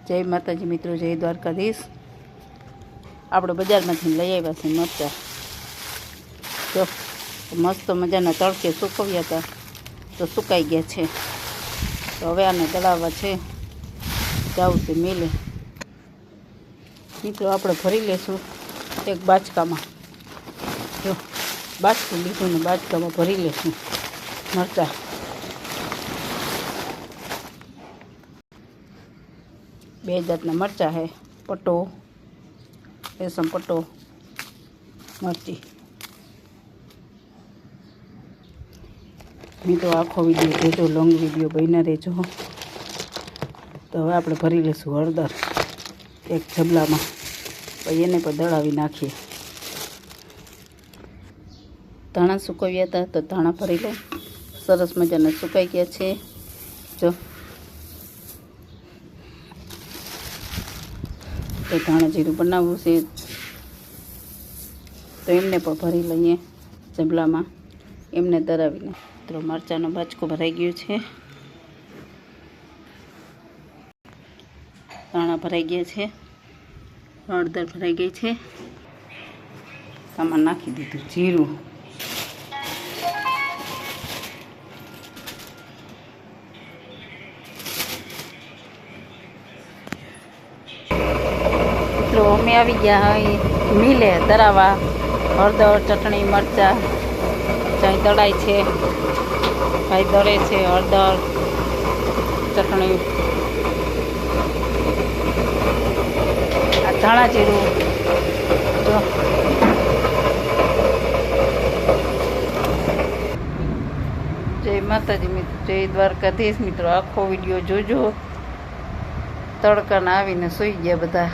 जय माताजी मित्रों, जय द्वारकाधीश। આપણે બજારમાંથી લઈ આવ્યા છે મરચાં। જો મસ્ત મજાના તડકે સુકવ્યા હતા તો સુકાઈ ગયા છે। તો હવે આને દળાવવા છે, જાવું છે મિલે। મિત્રો આપણે ભરી લેશું એક બાચકામાં। જો બાચકું લીધું ને બાચકામાં ભરી લેશું મરચાં। બે જાતના મરચાં છે, પટ્ટો, રેશમ પટ્ટો મરચી। મિત્રો આખો વિડીયો જોજો, લોંગ વિડીયો બન્યા રહેજો। તો હવે આપણે ભરી લઈશું હળદર એક જબલામાં, પછી એને પણ દળાવી નાખીએ। ધાણા સુકવ્યા હતા તો ધાણા ભરી લઉં। સરસ મજાના સુકાઈ ગયા છે। જો તો ધાણા જીરું બનાવવું છે તો એમને પણ ભરી લઈએ જબલામાં, એમને દળાવીને। તો મરચાંનો બાચકો ભરાઈ ગયો છે, ધાણા ભરાઈ ગયા છે, હળદર ભરાઈ ગઈ છે। આમાં નાખી દીધું જીરું। મિત્રો અમે આવી ગયા મિલે દળાવા। હળદર, ચટણી, મરચાં ચાઈ દળાય છે, ભાઈ દળે છે હળદર, ચટણી, આ ધાણા જીરું। જો જય માતાજી મિત્રો, જય દ્વારકાધીશ। મિત્રો આખો વિડીયો જોજો। તડકાના આવીને સૂઈ ગયા બધા।